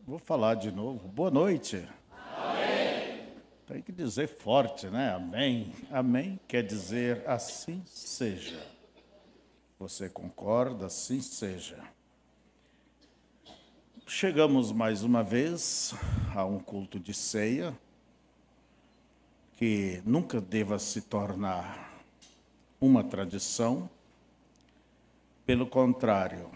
Vou falar de novo. Boa noite. Amém. Tem que dizer forte, né? Amém. Amém quer dizer assim seja. Você concorda? Assim seja. Chegamos mais uma vez a um culto de ceia que nunca deva se tornar uma tradição. Pelo contrário,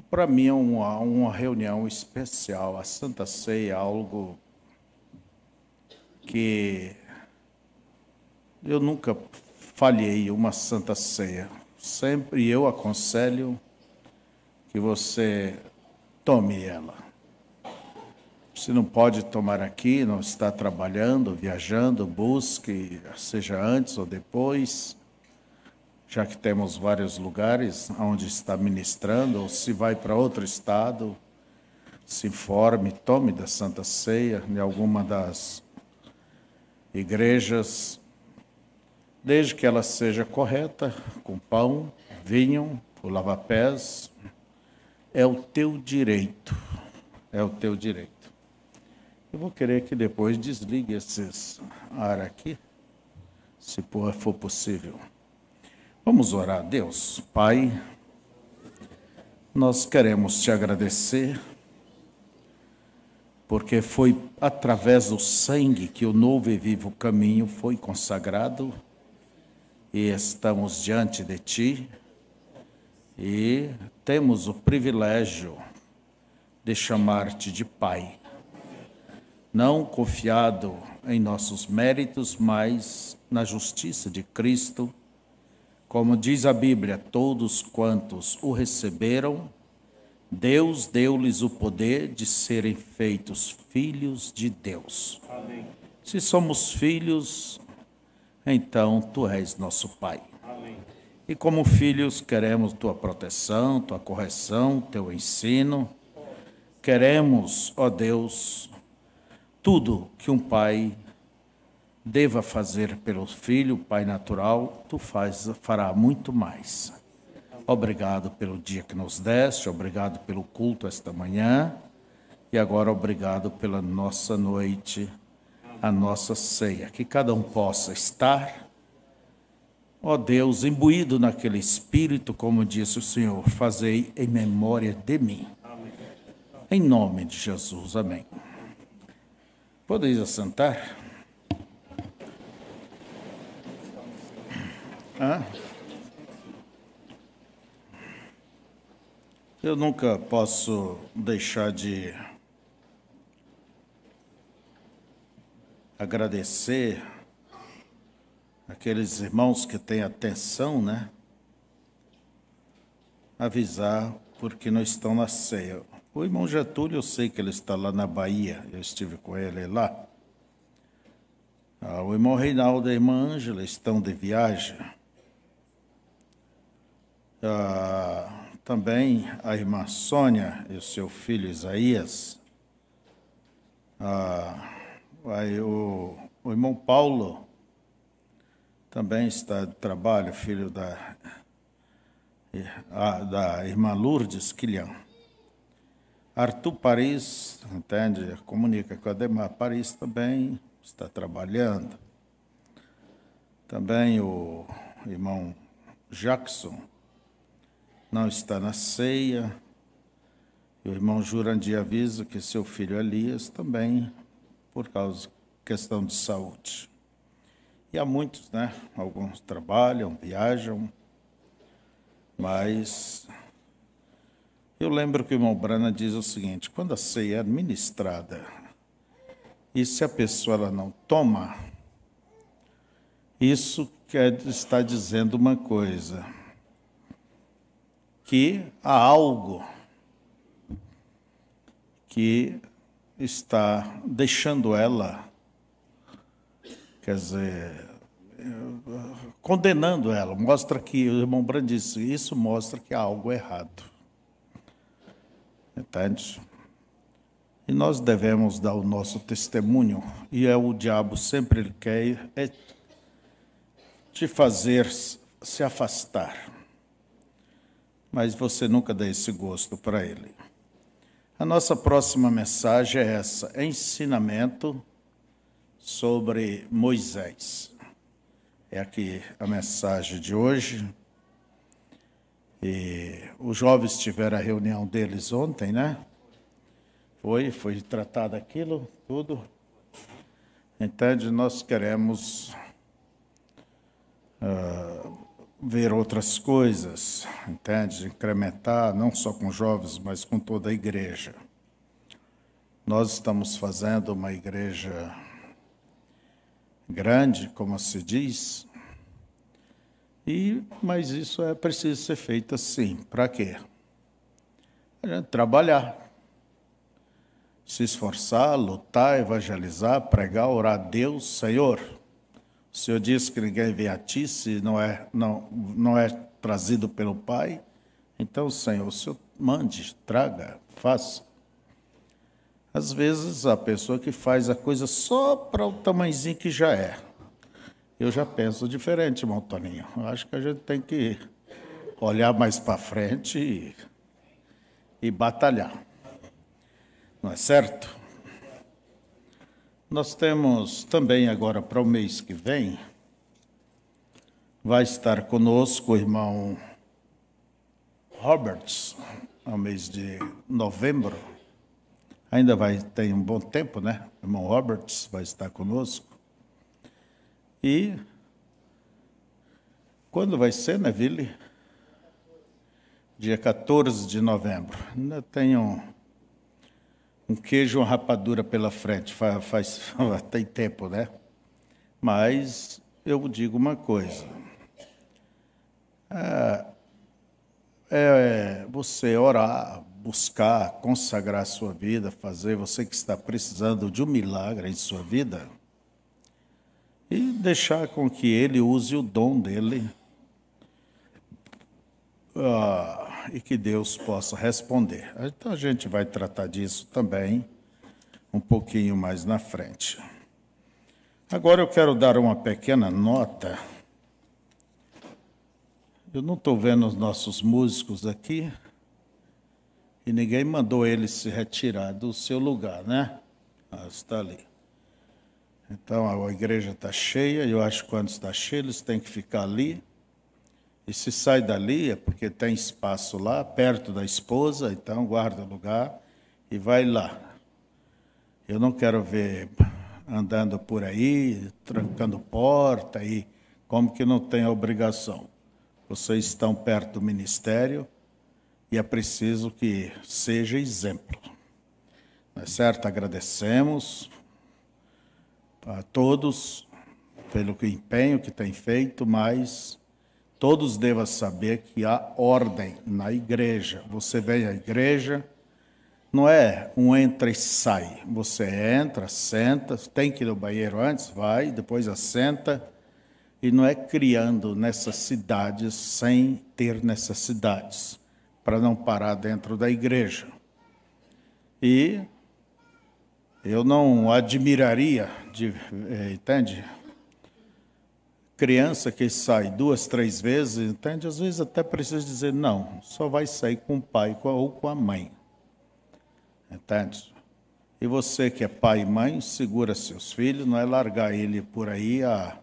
para mim é uma reunião especial. A Santa Ceia é algo que eu nunca falhei uma Santa Ceia. Sempre eu aconselho que você tome ela. Se não pode tomar aqui, não está trabalhando, viajando, busque, seja antes ou depois, já que temos vários lugares onde está ministrando, ou se vai para outro estado, se informe, tome da Santa Ceia em alguma das igrejas, desde que ela seja correta, com pão, vinho, o lava-pés, é o teu direito, é o teu direito. Eu vou querer que depois desligue esses ar aqui, se for possível. Vamos orar a Deus. Pai, nós queremos te agradecer, porque foi através do sangue que o novo e vivo caminho foi consagrado, e estamos diante de ti, e temos o privilégio de chamar-te de Pai. Não confiado em nossos méritos, mas na justiça de Cristo. Como diz a Bíblia, todos quantos o receberam, Deus deu-lhes o poder de serem feitos filhos de Deus. Amém. Se somos filhos, então tu és nosso Pai. Amém. E como filhos queremos tua proteção, tua correção, teu ensino. Queremos, ó Deus, tudo que um pai deva fazer pelo filho, pai natural, tu fará muito mais. Obrigado pelo dia que nos deste, obrigado pelo culto esta manhã, e agora obrigado pela nossa noite, a nossa ceia. Que cada um possa estar, ó Deus, imbuído naquele espírito, como disse o Senhor, fazei em memória de mim. Em nome de Jesus, amém. Podeis assentar? Eu nunca posso deixar de agradecer aqueles irmãos que têm atenção, né? Avisar porque não estão na ceia. O irmão Getúlio, eu sei que ele está lá na Bahia, eu estive com ele lá. O irmão Reinaldo e a irmã Ângela estão de viagem. Também a irmã Sônia e o seu filho Isaías. O irmão Paulo também está de trabalho, filho da irmã Lourdes Quilhão. Arthur Paris, entende? Comunica com a Ademar Paris também está trabalhando. Também o irmão Jackson não está na ceia. E o irmão Jurandir avisa que seu filho Elias também, por causa de questão de saúde. E há muitos, né? Alguns trabalham, viajam, mas eu lembro que o irmão Brana diz o seguinte: quando a ceia é administrada, e se a pessoa ela não toma, isso está dizendo uma coisa, que há algo que está deixando ela, quer dizer, condenando ela. Mostra que, o irmão Brand disse, isso mostra que há algo errado. Entende? E nós devemos dar o nosso testemunho, e o diabo sempre ele quer te fazer se afastar. Mas você nunca dá esse gosto para ele. A nossa próxima mensagem é essa: ensinamento sobre Moisés. É aqui a mensagem de hoje. E os jovens tiveram a reunião deles ontem, né? Foi tratado aquilo, tudo. Entende? Nós queremos ver outras coisas, entende? Incrementar, não só com jovens, mas com toda a igreja. Nós estamos fazendo uma igreja grande, como se diz, mas isso é preciso ser feito assim. Para quê? A gente trabalhar, se esforçar, lutar, evangelizar, pregar, orar a Deus. Senhor, o Senhor disse que ninguém vem a ti se não é trazido pelo Pai. Então, Senhor, o Senhor mande, traga, faça. Às vezes, a pessoa que faz a coisa só para o tamanhozinho que já é. Eu já penso diferente, irmão Toninho. Eu acho que a gente tem que olhar mais para frente e batalhar. Não é certo? Nós temos também agora para o mês que vem, vai estar conosco o irmão Roberts, ao mês de novembro. Ainda ter um bom tempo, né? O irmão Roberts vai estar conosco. E quando vai ser, né, Vili? Dia 14 de novembro. Ainda tenho um queijo e uma rapadura pela frente, tem tempo, né? Mas eu digo uma coisa. Você orar, buscar, consagrar a sua vida, fazer, você que está precisando de um milagre em sua vida, e deixar com que Ele use o dom dEle e que Deus possa responder. Então a gente vai tratar disso também um pouquinho mais na frente. Agora eu quero dar uma pequena nota. Eu não estou vendo os nossos músicos aqui e ninguém mandou eles se retirar do seu lugar, né? Está ali. Então, a igreja está cheia, e eu acho que quando está cheia, eles têm que ficar ali. E se sai dali, é porque tem espaço lá, perto da esposa, então guarda o lugar e vai lá. Eu não quero ver andando por aí, trancando porta, e como que não tem obrigação. Vocês estão perto do ministério e é preciso que seja exemplo. Não é certo? Agradecemos a todos pelo empenho que tem feito, mas todos devem saber que há ordem na igreja. Você vem à igreja, não é um entra e sai. Você entra, senta, tem que ir ao banheiro antes, vai, depois assenta, e não é criando necessidades sem ter necessidades, para não parar dentro da igreja. E eu não admiraria, entende? Criança que sai 2, 3 vezes, entende? Às vezes até precisa dizer não, só vai sair com o pai ou com a mãe. Entende? E você que é pai e mãe, segura seus filhos, não é largar ele por aí a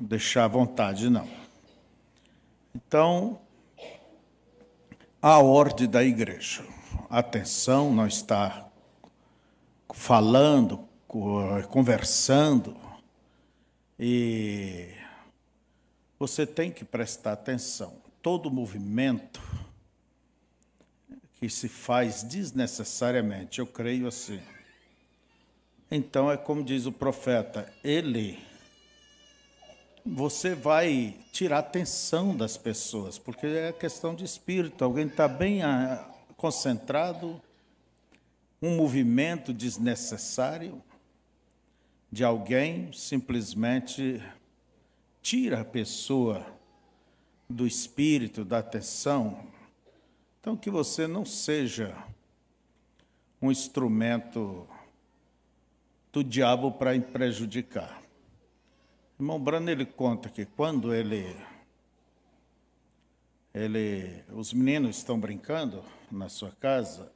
deixar à vontade, não. Então, a ordem da igreja. Atenção, não está falando, conversando, e você tem que prestar atenção. Todo movimento que se faz desnecessariamente, eu creio assim. Então, é como diz o profeta, você vai tirar a atenção das pessoas, porque é questão de espírito. Alguém está bem concentrado, um movimento desnecessário de alguém simplesmente tira a pessoa do espírito, da atenção. Então, que você não seja um instrumento do diabo para prejudicar. Irmão Brano, ele conta que quando os meninos estão brincando na sua casa,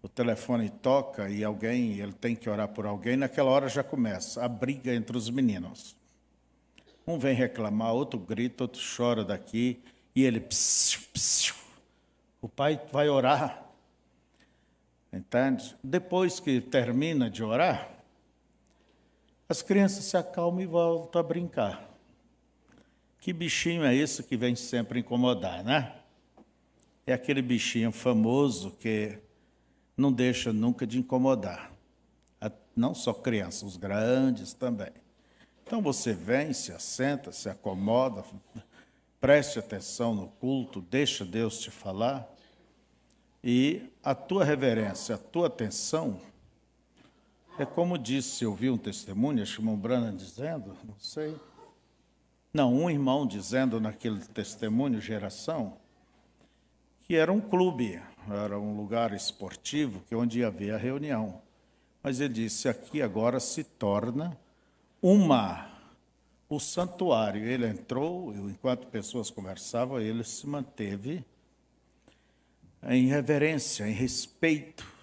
o telefone toca e ele tem que orar por alguém, naquela hora já começa a briga entre os meninos. Um vem reclamar, outro grita, outro chora daqui, e ele, psiu, psiu. O pai vai orar, entende? Depois que termina de orar, as crianças se acalmam e voltam a brincar. Que bichinho é esse que vem sempre incomodar, né? É aquele bichinho famoso que não deixa nunca de incomodar. Não só crianças, os grandes também. Então você vem, se assenta, se acomoda, preste atenção no culto, deixa Deus te falar. E a tua reverência, a tua atenção, é como disse, eu vi um testemunho, acho que o irmão Brana dizendo, não sei. Não, um irmão dizendo naquele testemunho, geração, que era um clube, era um lugar esportivo, que onde havia reunião. Mas ele disse, aqui agora se torna o santuário. Ele entrou, enquanto pessoas conversavam, ele se manteve em reverência, em respeito.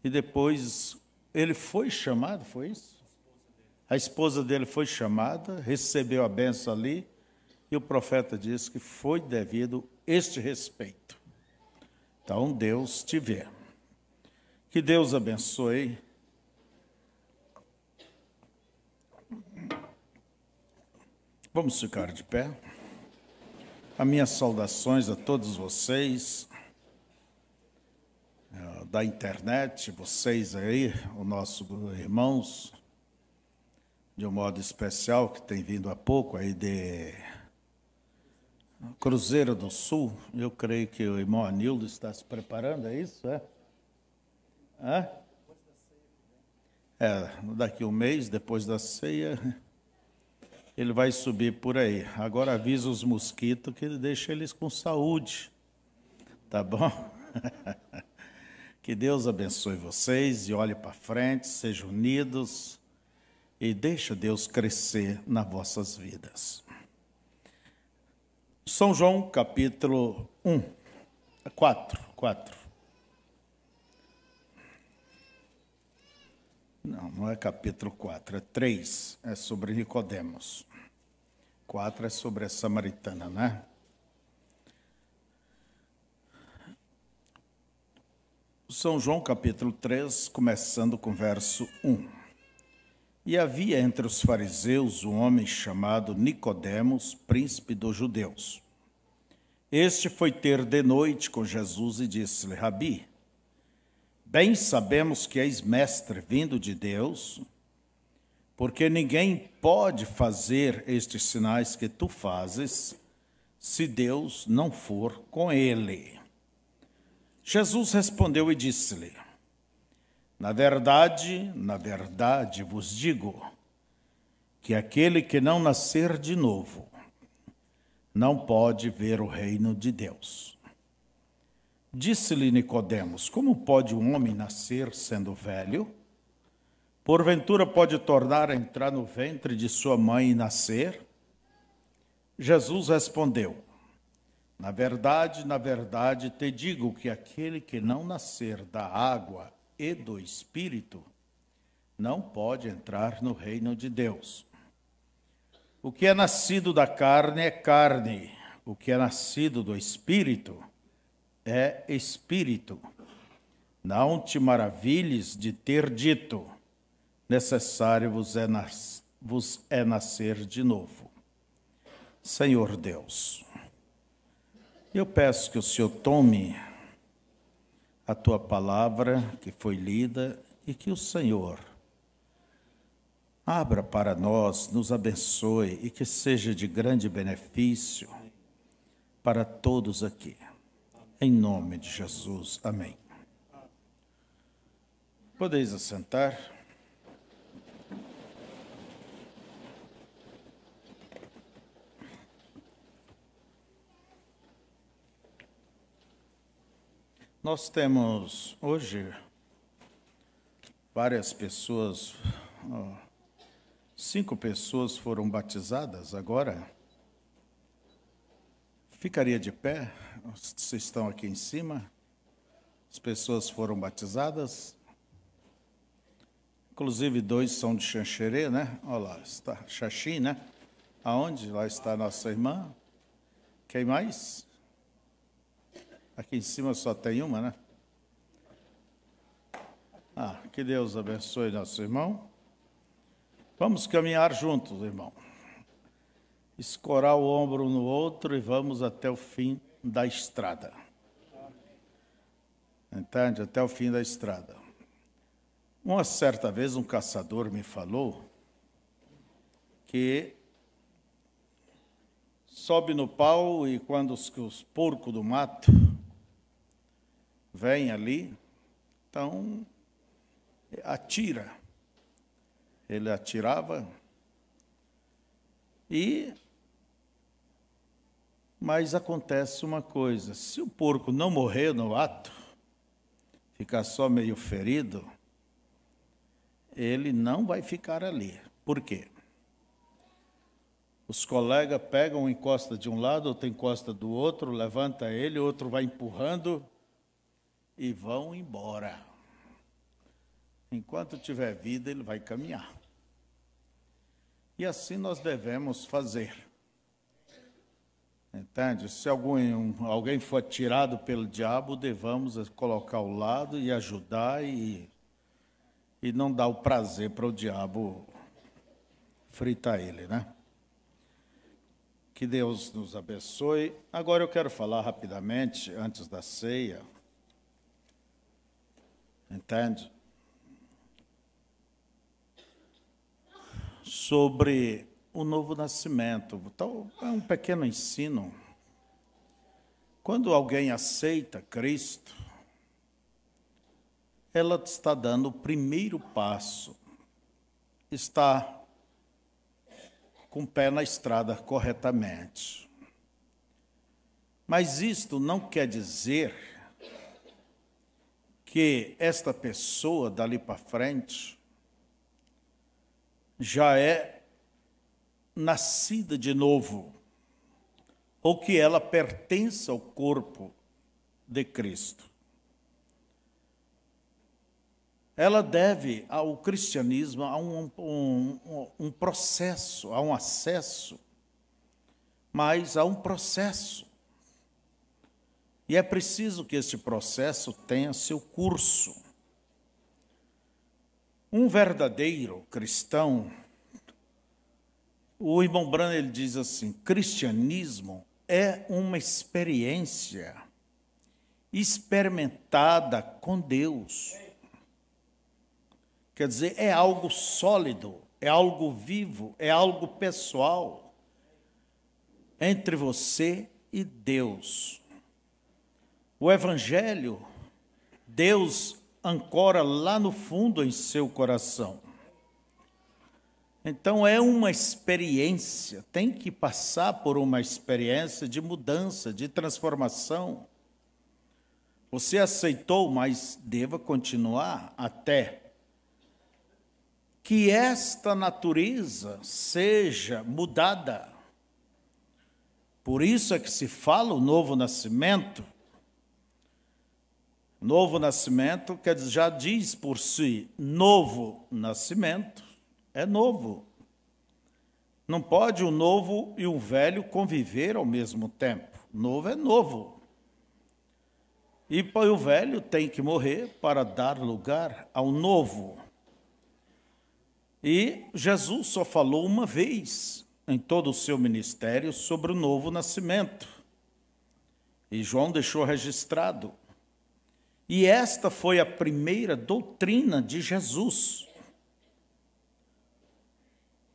E depois ele foi chamado, foi isso? A esposa dele foi chamada, recebeu a benção ali, e o profeta disse que foi devido este respeito. Então, Deus te vê. Que Deus abençoe. Vamos ficar de pé. As minhas saudações a todos vocês da internet, vocês aí, os nossos irmãos, de um modo especial, que tem vindo há pouco aí de Cruzeiro do Sul. Eu creio que o irmão Anildo está se preparando, é isso? Daqui um mês, depois da ceia, ele vai subir por aí. Agora avisa os mosquitos que deixa eles com saúde, tá bom? Que Deus abençoe vocês e olhe para frente, sejam unidos e deixa Deus crescer nas vossas vidas. São João, capítulo 4. Não é capítulo 4, é 3, é sobre Nicodemos. 4 é sobre a samaritana, né? São João, capítulo 3, começando com verso 1. E havia entre os fariseus um homem chamado Nicodemos, príncipe dos judeus. Este foi ter de noite com Jesus e disse-lhe, Rabi, bem sabemos que és mestre vindo de Deus, porque ninguém pode fazer estes sinais que tu fazes, se Deus não for com ele. Jesus respondeu e disse-lhe, na verdade vos digo, que aquele que não nascer de novo, não pode ver o reino de Deus. Disse-lhe Nicodemos, como pode um homem nascer sendo velho? Porventura pode tornar a entrar no ventre de sua mãe e nascer? Jesus respondeu, na verdade te digo que aquele que não nascer da água e do Espírito não pode entrar no reino de Deus. O que é nascido da carne é carne, o que é nascido do Espírito é Espírito. Não te maravilhes de ter dito, necessário vos é nascer de novo. Senhor Deus, eu peço que o Senhor tome a tua palavra que foi lida e que o Senhor abra para nós, nos abençoe e que seja de grande benefício para todos aqui. Em nome de Jesus. Amém. Podeis assentar. Nós temos hoje várias pessoas 5 pessoas foram batizadas agora. Ficaria de pé? Vocês estão aqui em cima? As pessoas foram batizadas. Inclusive 2 são de Xanxerê, né? Olha lá, está Xaxim, né? Aonde? Lá está a nossa irmã. Quem mais? Aqui em cima só tem uma, né? Que Deus abençoe nosso irmão. Vamos caminhar juntos, irmão. Escorar o ombro no outro e vamos até o fim da estrada. Entende? Até o fim da estrada. Uma certa vez um caçador me falou que sobe no pau e quando os porcos do mato vêm ali, então atira. Ele atirava mas acontece uma coisa, se o porco não morrer no ato, ficar só meio ferido, ele não vai ficar ali. Por quê? Os colegas pegam, encosta de um lado, outro encosta do outro, levanta ele, outro vai empurrando e vão embora. Enquanto tiver vida, ele vai caminhar. E assim nós devemos fazer. Entende? Se alguém for tirado pelo diabo, devamos colocar ao lado e ajudar e não dar o prazer para o diabo fritar ele, né? Que Deus nos abençoe. Agora eu quero falar rapidamente, antes da ceia, entende? Sobre o novo nascimento. Então, é um pequeno ensino. Quando alguém aceita Cristo, ela está dando o primeiro passo, está com o pé na estrada corretamente. Mas isto não quer dizer que esta pessoa dali para frente já é nascida de novo, ou que ela pertença ao corpo de Cristo. Ela deve ao cristianismo a um processo, a um acesso, mas a um processo. E é preciso que este processo tenha seu curso. Um verdadeiro cristão, o irmão Branham ele diz assim, cristianismo é uma experiência experimentada com Deus. Quer dizer, é algo sólido, é algo vivo, é algo pessoal entre você e Deus. O Evangelho, Deus ancora lá no fundo em seu coração. Então é uma experiência, tem que passar por uma experiência de mudança, de transformação. Você aceitou, mas deva continuar até que esta natureza seja mudada. Por isso é que se fala o novo nascimento. Novo nascimento, quer dizer, já diz por si, novo nascimento é novo. Não pode o novo e o velho conviver ao mesmo tempo. Novo é novo. E o velho tem que morrer para dar lugar ao novo. E Jesus só falou uma vez em todo o seu ministério sobre o novo nascimento. E João deixou registrado. E esta foi a primeira doutrina de Jesus.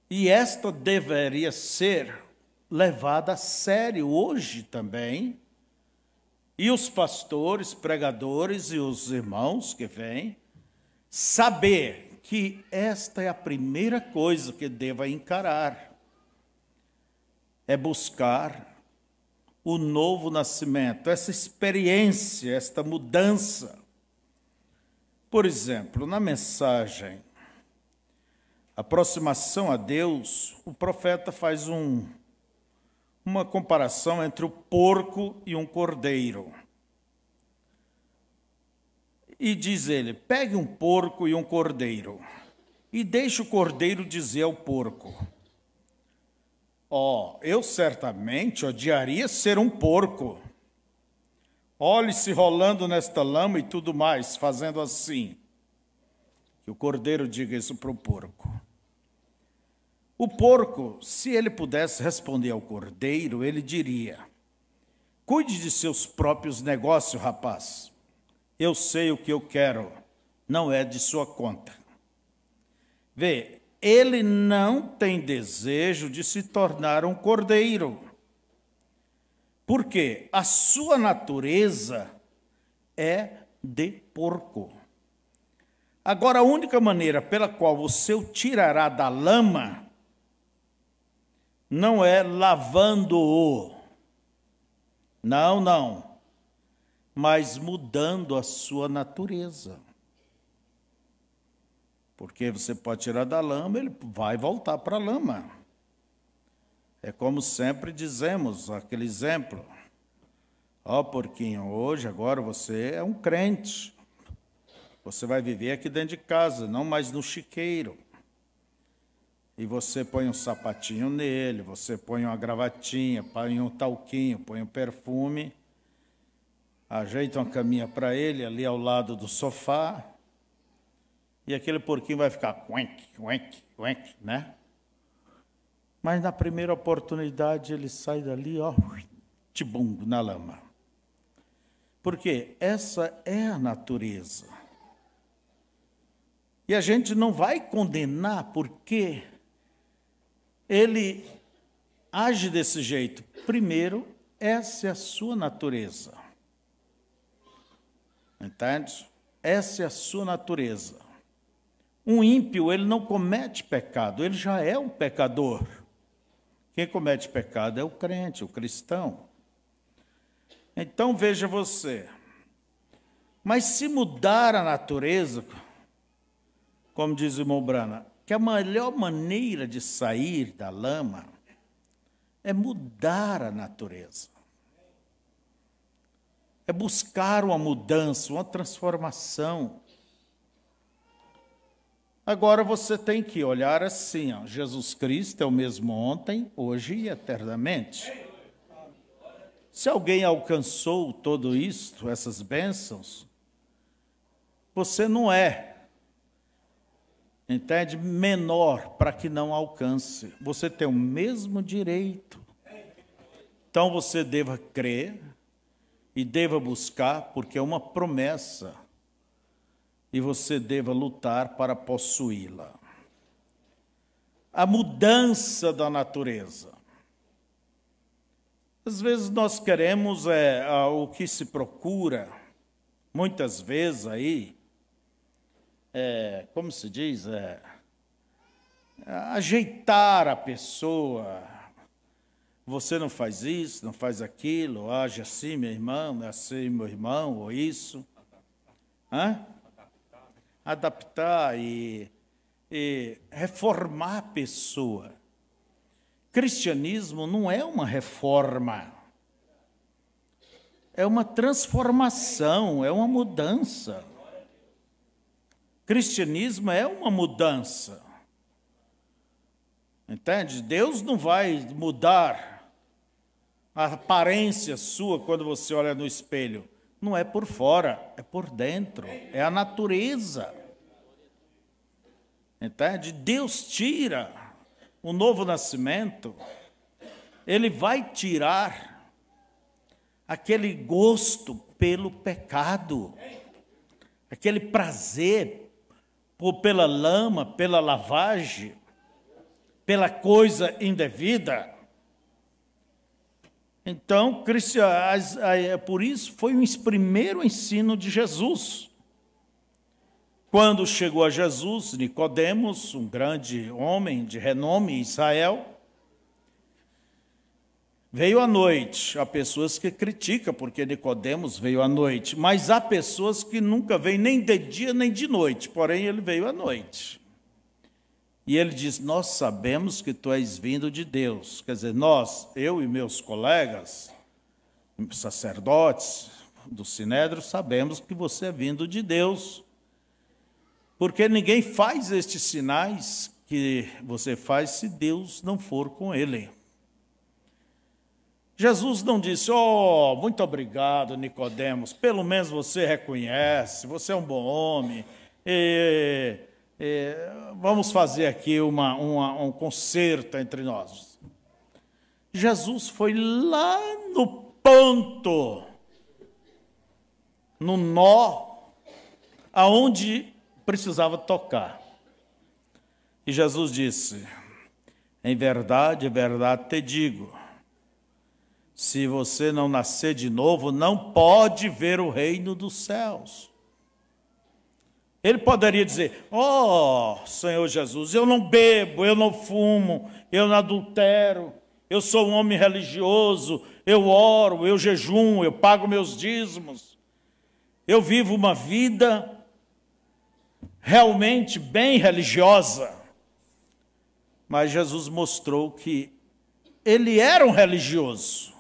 E esta deveria ser levada a sério hoje também. E os pastores, pregadores e os irmãos que vêm, saber que esta é a primeira coisa que deva encarar. É buscar o novo nascimento, essa experiência, esta mudança. Por exemplo, na mensagem aproximação a Deus, o profeta faz uma comparação entre o porco e um cordeiro. E diz ele: pegue um porco e um cordeiro, e deixe o cordeiro dizer ao porco: eu certamente odiaria ser um porco. Olhe-se rolando nesta lama e tudo mais, fazendo assim. Que o cordeiro diga isso para o porco. O porco, se ele pudesse responder ao cordeiro, ele diria: cuide de seus próprios negócios, rapaz. Eu sei o que eu quero, não é de sua conta. Vê, ele não tem desejo de se tornar um cordeiro, porque a sua natureza é de porco. Agora, a única maneira pela qual você o tirará da lama não é lavando-o, não, mas mudando a sua natureza. Porque você pode tirar da lama, ele vai voltar para a lama. É como sempre dizemos, aquele exemplo: porquinho, hoje, agora você é um crente. Você vai viver aqui dentro de casa, não mais no chiqueiro. E você põe um sapatinho nele, você põe uma gravatinha, põe um talquinho, põe um perfume, ajeita uma caminha para ele ali ao lado do sofá, e aquele porquinho vai ficar quenque, né? Mas na primeira oportunidade ele sai dali, tibum, na lama. Porque essa é a natureza. E a gente não vai condenar porque ele age desse jeito. Primeiro, essa é a sua natureza. Entende? Essa é a sua natureza. Um ímpio, ele não comete pecado, ele já é um pecador. Quem comete pecado é o crente, o cristão. Então, veja você. Mas se mudar a natureza, como diz o irmão Brana, que a melhor maneira de sair da lama é mudar a natureza. É buscar uma mudança, uma transformação. Agora você tem que olhar assim, Jesus Cristo é o mesmo ontem, hoje e eternamente. Se alguém alcançou tudo isto, essas bênçãos, você não é, entende, menor para que não alcance. Você tem o mesmo direito. Então você deva crer e deva buscar, porque é uma promessa, e você deva lutar para possuí-la. A mudança da natureza. Às vezes nós queremos o que se procura, muitas vezes aí, como se diz, ajeitar a pessoa. Você não faz isso, não faz aquilo, age assim, meu irmão, é assim, meu irmão, ou isso. Adaptar e reformar a pessoa. Cristianismo não é uma reforma, é uma transformação, é uma mudança. Cristianismo é uma mudança. Entende? Deus não vai mudar a aparência sua quando você olha no espelho. Não é por fora, é por dentro, é a natureza. Entende? Deus tira o novo nascimento, ele vai tirar aquele gosto pelo pecado, aquele prazer pela lama, pela lavagem, pela coisa indevida. Então, por isso foi o primeiro ensino de Jesus. Quando chegou a Jesus, Nicodemos, um grande homem de renome em Israel, veio à noite. Há pessoas que criticam porque Nicodemos veio à noite, mas há pessoas que nunca vêm nem de dia nem de noite, porém ele veio à noite. E ele diz: nós sabemos que tu és vindo de Deus. Quer dizer, nós, eu e meus colegas, sacerdotes do Sinédrio, sabemos que você é vindo de Deus. Porque ninguém faz estes sinais que você faz se Deus não for com ele. Jesus não disse: oh, muito obrigado, Nicodemos, pelo menos você reconhece, você é um bom homem, vamos fazer aqui um concerto entre nós. Jesus foi lá no ponto, no nó, aonde precisava tocar. E Jesus disse: em verdade te digo, se você não nascer de novo, não pode ver o reino dos céus. Ele poderia dizer: oh, Senhor Jesus, eu não bebo, eu não fumo, eu não adultero, eu sou um homem religioso, eu oro, eu jejuo, eu pago meus dízimos, eu vivo uma vida realmente bem religiosa. Mas Jesus mostrou que ele era um religioso,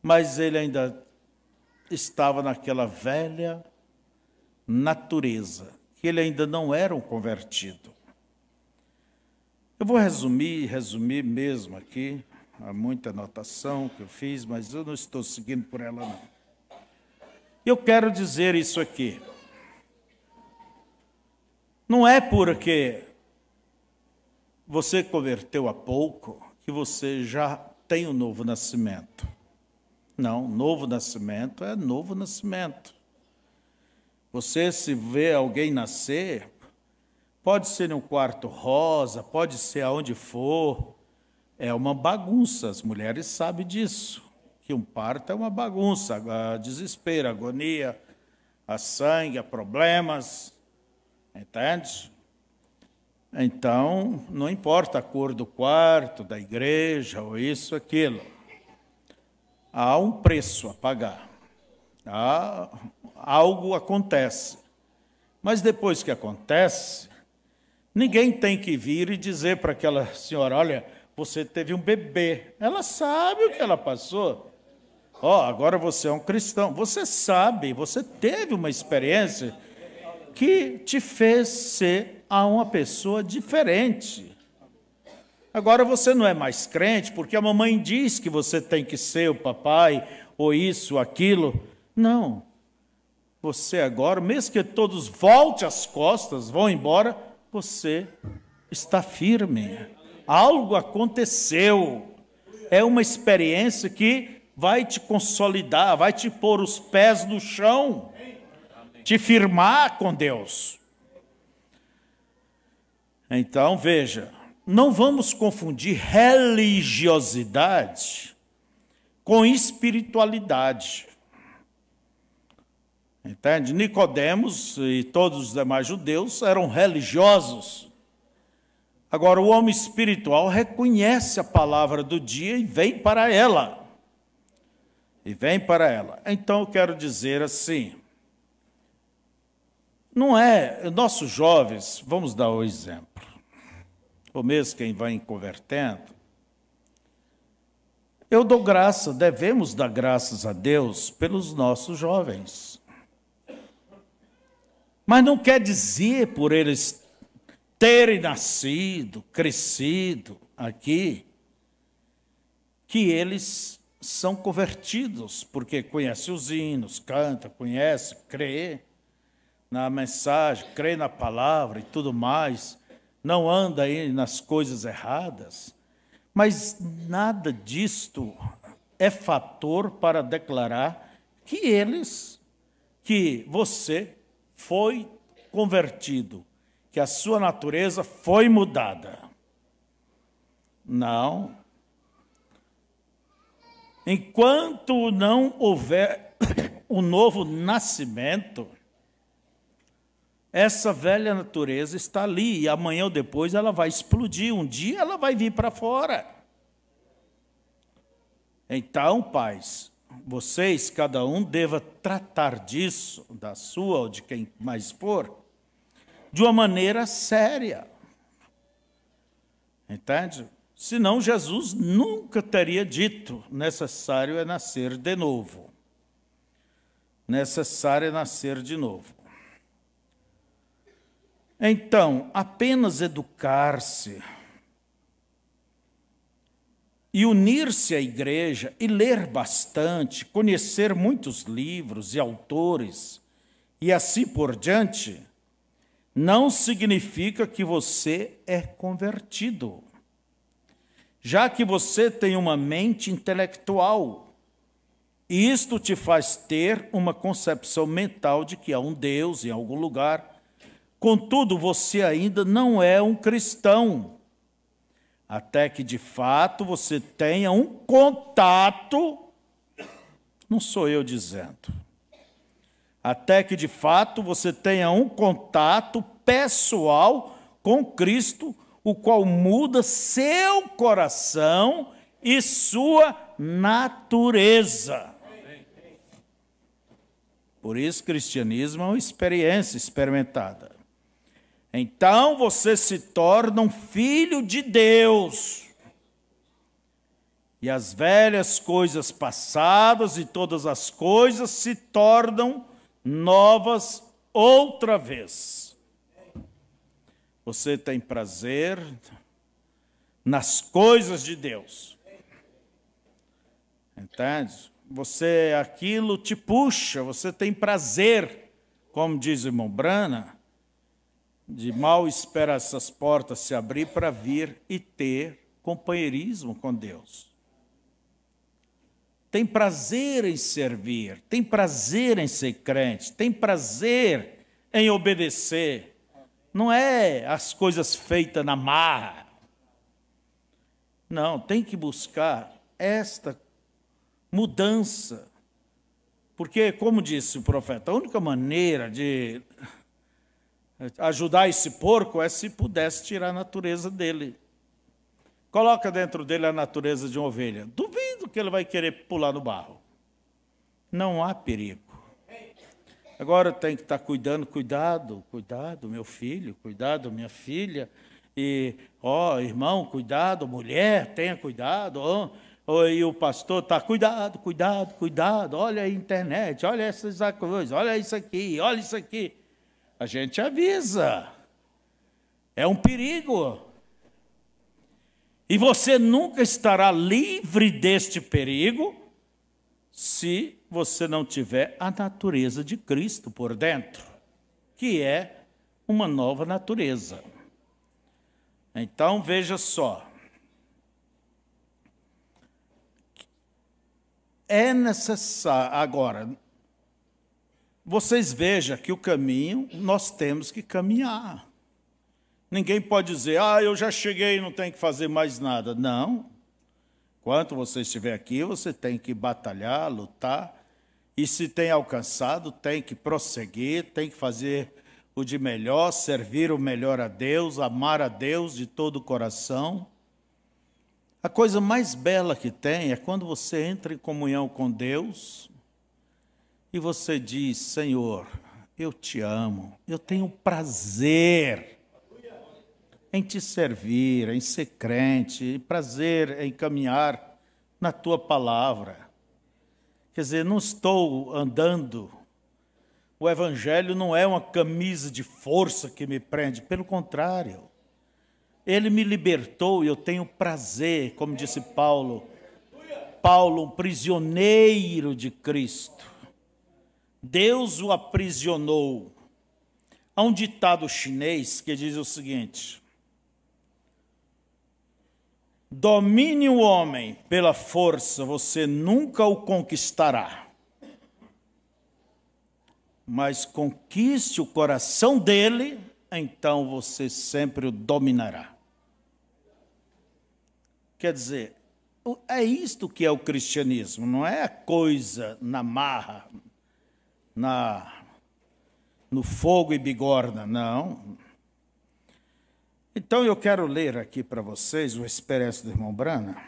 mas ele ainda estava naquela velha natureza, que ele ainda não era um convertido. Eu vou resumir mesmo aqui, há muita anotação que eu fiz, mas eu não estou seguindo por ela não. Eu quero dizer isso aqui. Não é porque você converteu há pouco que você já tem um novo nascimento. Não, novo nascimento é novo nascimento. Você, se vê alguém nascer, pode ser num quarto rosa, pode ser aonde for, é uma bagunça, as mulheres sabem disso, que um parto é uma bagunça, desespero, agonia, há sangue, há problemas, entende? Então, não importa a cor do quarto, da igreja, ou isso, aquilo. Há um preço a pagar. Algo acontece. Mas depois que acontece, ninguém tem que vir e dizer para aquela senhora: olha, você teve um bebê. Ela sabe o que ela passou. Agora você é um cristão. Você sabe, você teve uma experiência que te fez ser uma pessoa diferente. Agora você não é mais crente porque a mamãe diz que você tem que ser o papai, ou isso, aquilo. Não. Você agora, mesmo que todos voltem as costas, vão embora, você está firme. Algo aconteceu. É uma experiência que vai te consolidar, vai te pôr os pés no chão, te firmar com Deus. Então, veja, não vamos confundir religiosidade com espiritualidade. Entende? Nicodemos e todos os demais judeus eram religiosos. Agora, o homem espiritual reconhece a palavra do dia e vem para ela. Então, eu quero dizer assim, não é, nossos jovens, vamos dar o exemplo, ou mesmo quem vai convertendo, eu dou graça, devemos dar graças a Deus pelos nossos jovens. Mas não quer dizer por eles terem nascido, crescido aqui, que eles são convertidos, porque conhece os hinos, canta, conhece, crê na mensagem, crê na palavra e tudo mais, não anda aí nas coisas erradas, mas nada disto é fator para declarar que você foi convertido, que a sua natureza foi mudada. Não. Enquanto não houver um novo nascimento, essa velha natureza está ali, e amanhã ou depois ela vai explodir, um dia ela vai vir para fora. Então, pais, vocês, cada um, deva tratar disso, da sua ou de quem mais for, de uma maneira séria, Entende? Senão Jesus nunca teria dito: necessário é nascer de novo. Necessário é nascer de novo. Então, apenas educar-se e unir-se à igreja e ler bastante, conhecer muitos livros e autores e assim por diante, não significa que você é convertido, já que você tem uma mente intelectual. E isto te faz ter uma concepção mental de que há um Deus em algum lugar. Contudo, você ainda não é um cristão, até que de fato você tenha um contato, não sou eu dizendo, até que de fato você tenha um contato pessoal com Cristo, o qual muda seu coração e sua natureza. Por isso, cristianismo é uma experiência experimentada. Então você se torna um filho de Deus. E as velhas coisas passadas e todas as coisas se tornam novas outra vez. Você tem prazer nas coisas de Deus. Entende? Aquilo te puxa, você tem prazer, como diz o irmão Brana, de mal espera essas portas se abrir para vir e ter companheirismo com Deus. Tem prazer em servir, tem prazer em ser crente, tem prazer em obedecer. Não é as coisas feitas na marra. Não, tem que buscar esta mudança. Porque, como disse o profeta, a única maneira de ajudar esse porco é se pudesse tirar a natureza dele. Coloca dentro dele a natureza de uma ovelha. Duvido que ele vai querer pular no barro. Não há perigo. Agora tem que estar cuidando, cuidado, meu filho, cuidado, minha filha. E, irmão, cuidado, mulher, tenha cuidado. E o pastor está, cuidado, olha a internet, olha essas coisas, olha isso aqui, olha isso aqui. A gente avisa. É um perigo. E você nunca estará livre deste perigo se você não tiver a natureza de Cristo por dentro, que é uma nova natureza. Então, veja só. É necessário, agora, vocês vejam que o caminho nós temos que caminhar. Ninguém pode dizer, eu já cheguei, não tenho que fazer mais nada. Não. Enquanto você estiver aqui, você tem que batalhar, lutar. E se tem alcançado, tem que prosseguir, tem que fazer o de melhor, servir o melhor a Deus, amar a Deus de todo o coração. A coisa mais bela que tem é quando você entra em comunhão com Deus e você diz, Senhor, eu te amo, eu tenho prazer em te servir, em ser crente, prazer em caminhar na tua palavra. Quer dizer, não estou andando, o evangelho não é uma camisa de força que me prende, pelo contrário. Ele me libertou e eu tenho prazer, como disse Paulo, um prisioneiro de Cristo. Deus o aprisionou. Há um ditado chinês que diz o seguinte: domine o homem pela força, você nunca o conquistará. Mas conquiste o coração dele, então você sempre o dominará. Quer dizer, é isto que é o cristianismo, não é a coisa na marra, no fogo e bigorna, não. Então eu quero ler aqui para vocês o expresso do irmão Brana,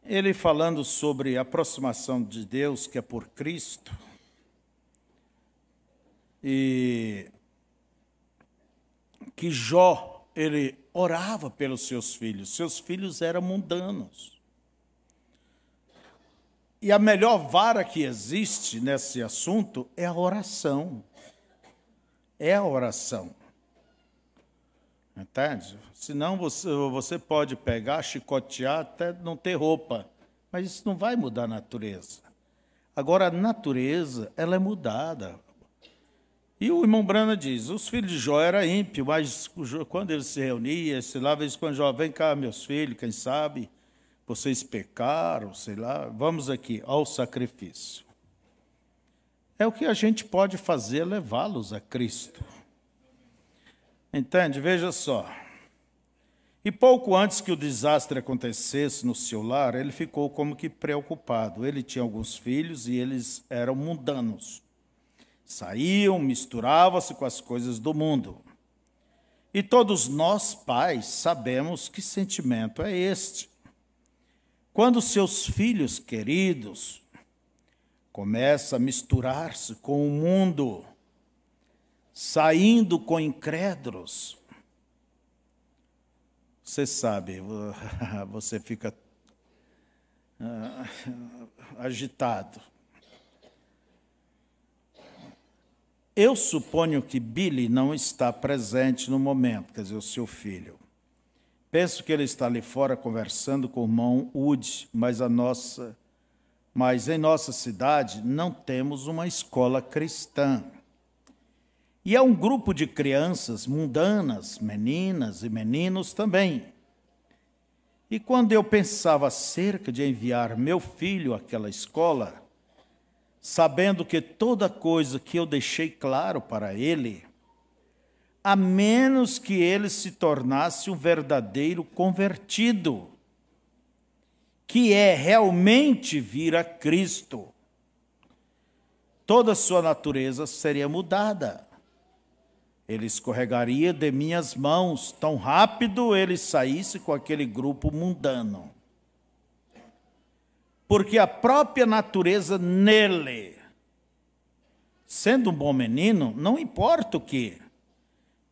ele falando sobre a aproximação de Deus que é por Cristo, e que Jó, ele orava pelos seus filhos eram mundanos. E a melhor vara que existe nesse assunto é a oração. É a oração. Entende? Senão você pode pegar, chicotear, até não ter roupa. Mas isso não vai mudar a natureza. Agora, a natureza, ela é mudada. E o irmão Brana diz, os filhos de Jó eram ímpios, mas quando eles se reuniam, sei lá, vez quando Jó, vem cá, meus filhos, quem sabe, vocês pecaram, sei lá, vamos aqui ao sacrifício. É o que a gente pode fazer, levá-los a Cristo. Entende? Veja só. E pouco antes que o desastre acontecesse no seu lar, ele ficou como que preocupado. Ele tinha alguns filhos e eles eram mundanos. Saíam, misturavam-se com as coisas do mundo. E todos nós, pais, sabemos que sentimento é este. Quando seus filhos queridos começam a misturar-se com o mundo, saindo com incrédulos, você sabe, você fica agitado. Eu suponho que Billy não está presente no momento, quer dizer, o seu filho. Penso que ele está ali fora conversando com o irmão Wood, mas em nossa cidade não temos uma escola cristã. E é um grupo de crianças mundanas, meninas e meninos também. E quando eu pensava acerca de enviar meu filho àquela escola, sabendo que toda coisa que eu deixei claro para ele, a menos que ele se tornasse um verdadeiro convertido, que é realmente vir a Cristo, toda a sua natureza seria mudada. Ele escorregaria de minhas mãos, tão rápido ele saísse com aquele grupo mundano. Porque a própria natureza nele, sendo um bom menino, não importa o que,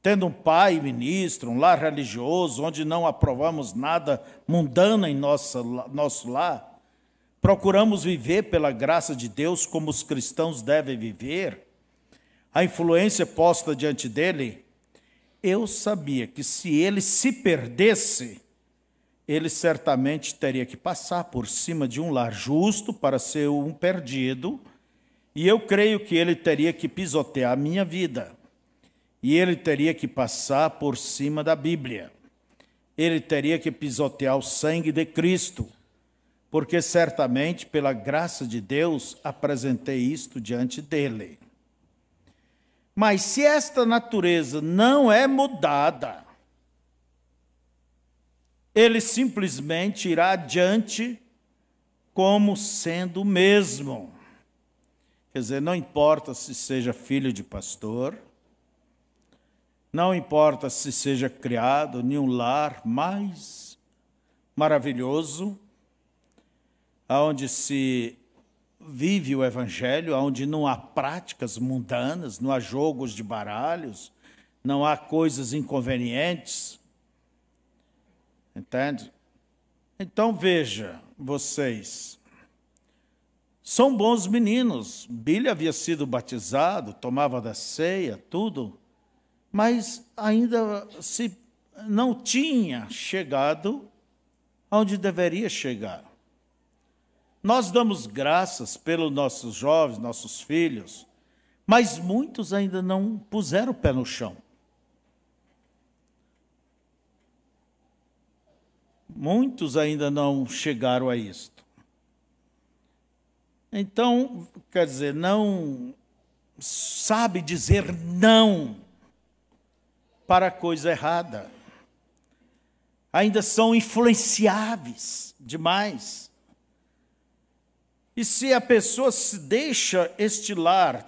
tendo um pai ministro, um lar religioso, onde não aprovamos nada mundano em nosso lar, procuramos viver pela graça de Deus como os cristãos devem viver, a influência posta diante dele, eu sabia que se ele se perdesse, ele certamente teria que passar por cima de um lar justo para ser um perdido, e eu creio que ele teria que pisotear a minha vida, e ele teria que passar por cima da Bíblia, ele teria que pisotear o sangue de Cristo, porque certamente, pela graça de Deus, apresentei isto diante dele. Mas se esta natureza não é mudada, ele simplesmente irá adiante como sendo o mesmo. Quer dizer, não importa se seja filho de pastor, não importa se seja criado em um lar mais maravilhoso, onde se vive o evangelho, onde não há práticas mundanas, não há jogos de baralhos, não há coisas inconvenientes. Entende? Então veja, vocês, são bons meninos. Billy havia sido batizado, tomava da ceia, tudo, mas ainda não tinha chegado onde deveria chegar. Nós damos graças pelos nossos jovens, nossos filhos, mas muitos ainda não puseram o pé no chão. Muitos ainda não chegaram a isto. Então, quer dizer, não sabe dizer não para a coisa errada. Ainda são influenciáveis demais. E se a pessoa se deixa estilar,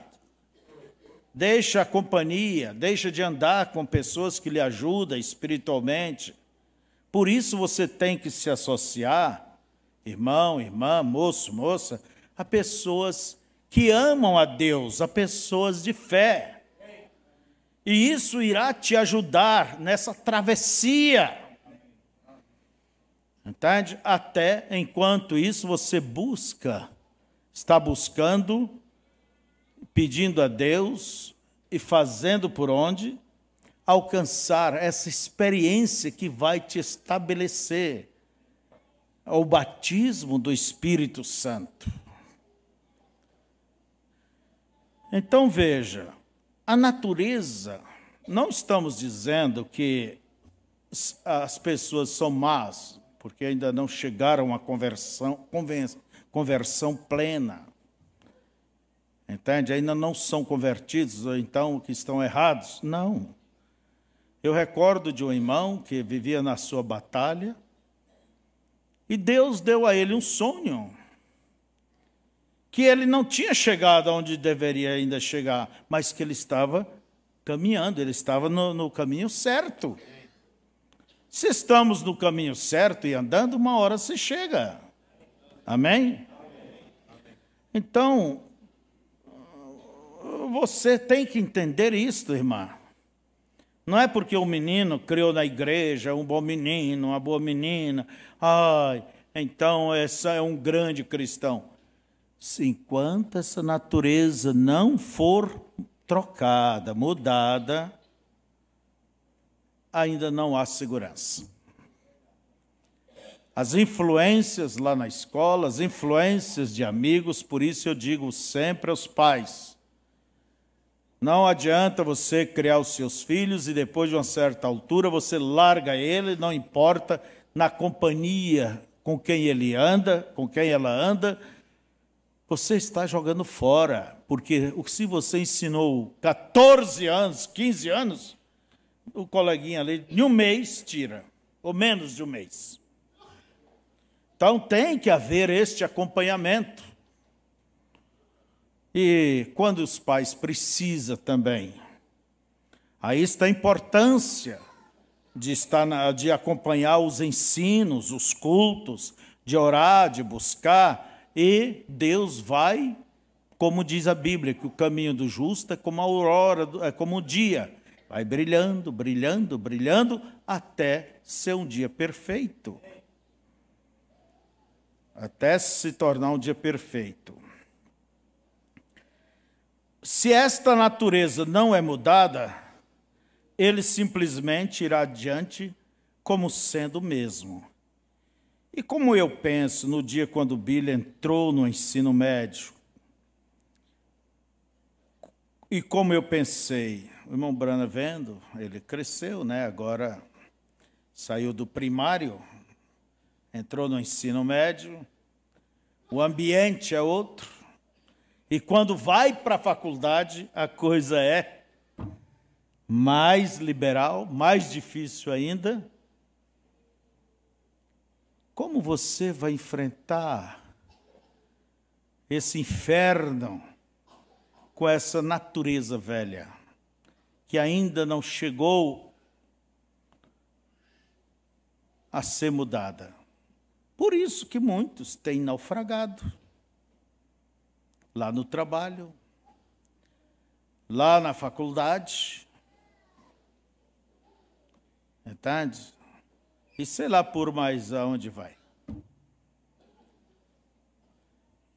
deixa a companhia, deixa de andar com pessoas que lhe ajudam espiritualmente, por isso você tem que se associar, irmão, irmã, moço, moça, a pessoas que amam a Deus, a pessoas de fé, E isso irá te ajudar nessa travessia. Entende? Até enquanto isso você está buscando, pedindo a Deus e fazendo por onde? Alcançar essa experiência que vai te estabelecer o batismo do Espírito Santo. Então veja, a natureza, não estamos dizendo que as pessoas são más, porque ainda não chegaram à conversão plena. Entende? Ainda não são convertidos, ou então que estão errados. Não. Eu recordo de um irmão que vivia na sua batalha, e Deus deu a ele um sonho, que ele não tinha chegado aonde deveria ainda chegar, mas que ele estava caminhando, ele estava no caminho certo. Se estamos no caminho certo e andando, uma hora se chega. Amém? Então, você tem que entender isto, irmã. Não é porque o menino criou na igreja, um bom menino, uma boa menina, então esse é um grande cristão. Enquanto essa natureza não for trocada, mudada, ainda não há segurança. As influências lá na escola, as influências de amigos, por isso eu digo sempre aos pais, não adianta você criar os seus filhos e depois de uma certa altura você larga ele, não importa na companhia com quem ele anda, com quem ela anda, você está jogando fora, porque se você ensinou 14 anos, 15 anos, o coleguinha ali, em um mês, tira, ou menos de um mês. Então tem que haver este acompanhamento. E quando os pais precisam também, aí está a importância de acompanhar os ensinos, os cultos, de orar, de buscar, e Deus vai, como diz a Bíblia, que o caminho do justo é como a aurora, é como o dia, vai brilhando, brilhando, brilhando, até ser um dia perfeito. Até se tornar um dia perfeito. Se esta natureza não é mudada, ele simplesmente irá adiante como sendo o mesmo. E como eu penso no dia quando Billy entrou no ensino médio, e como eu pensei, o irmão Brana vendo, ele cresceu, né? Agora saiu do primário, entrou no ensino médio, o ambiente é outro, e quando vai para a faculdade, a coisa é mais liberal, mais difícil ainda. Como você vai enfrentar esse inferno com essa natureza velha, que ainda não chegou a ser mudada? Por isso que muitos têm naufragado. Lá no trabalho, lá na faculdade, entende? E sei lá por mais aonde vai.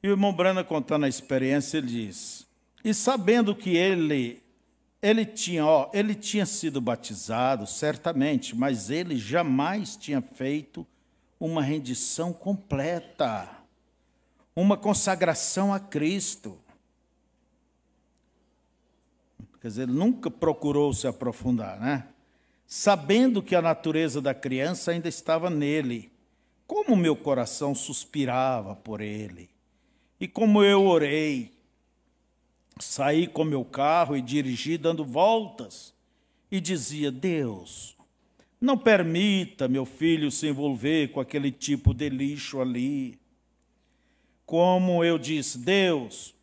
E o irmão Brana, contando a experiência, ele diz, e sabendo que ele tinha sido batizado, certamente, mas ele jamais tinha feito uma rendição completa, uma consagração a Cristo. Quer dizer, ele nunca procurou se aprofundar, né? Sabendo que a natureza da criança ainda estava nele, como meu coração suspirava por ele, e como eu orei, saí com meu carro e dirigi dando voltas, e dizia, Deus, não permita meu filho se envolver com aquele tipo de lixo ali. Como eu disse, Deus,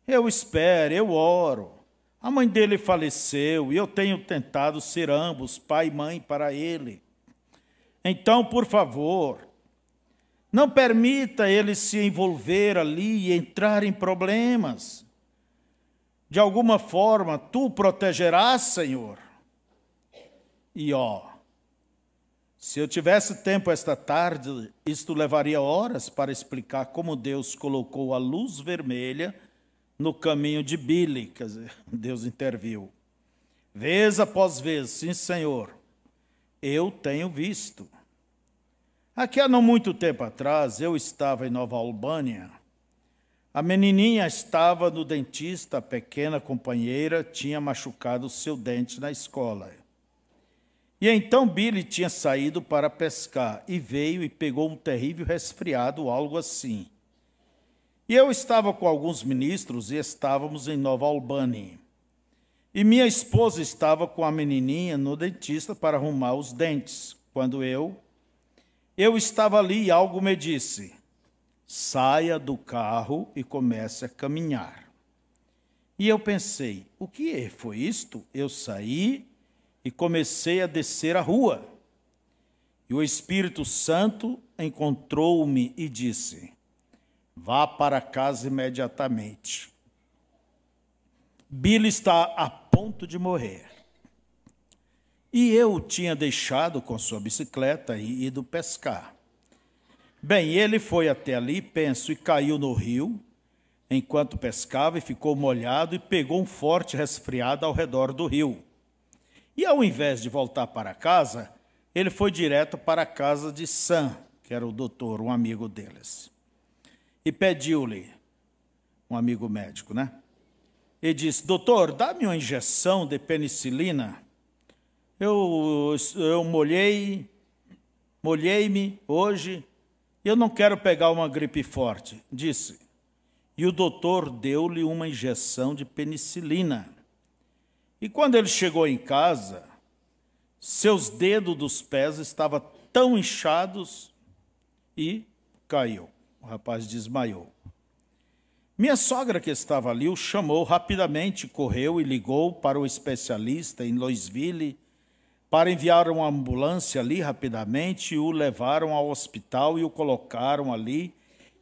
eu espero, eu oro. A mãe dele faleceu e eu tenho tentado ser ambos, pai e mãe, para ele. Então, por favor, não permita ele se envolver ali e entrar em problemas. De alguma forma, tu o protegerás, Senhor. E se eu tivesse tempo esta tarde, isto levaria horas para explicar como Deus colocou a luz vermelha no caminho de Billy. Quer dizer, Deus interviu. Vez após vez, sim, Senhor, eu tenho visto. Aqui há não muito tempo atrás, eu estava em Nova Albânia. A menininha estava no dentista, a pequena companheira tinha machucado seu dente na escola. E então Billy tinha saído para pescar e veio e pegou um terrível resfriado, algo assim. E eu estava com alguns ministros e estávamos em Nova Albânia. E minha esposa estava com a menininha no dentista para arrumar os dentes. Quando eu estava ali e algo me disse: saia do carro e comece a caminhar. E eu pensei, o que foi isto? Eu saí e comecei a descer a rua. E o Espírito Santo encontrou-me e disse: vá para casa imediatamente. Billy está a ponto de morrer. E eu o tinha deixado com sua bicicleta e ido pescar. Bem, ele foi até ali, penso, e caiu no rio, enquanto pescava, e ficou molhado e pegou um forte resfriado ao redor do rio. E ao invés de voltar para casa, ele foi direto para a casa de Sam, que era o doutor, um amigo deles. E pediu-lhe, um amigo médico, né? E disse: doutor, dá-me uma injeção de penicilina. Eu molhei-me hoje, e eu não quero pegar uma gripe forte, disse. E o doutor deu-lhe uma injeção de penicilina. E quando ele chegou em casa, seus dedos dos pés estavam tão inchados e caiu. O rapaz desmaiou. Minha sogra, que estava ali, o chamou rapidamente, correu e ligou para o especialista em Louisville para enviar uma ambulância ali rapidamente, e o levaram ao hospital e o colocaram ali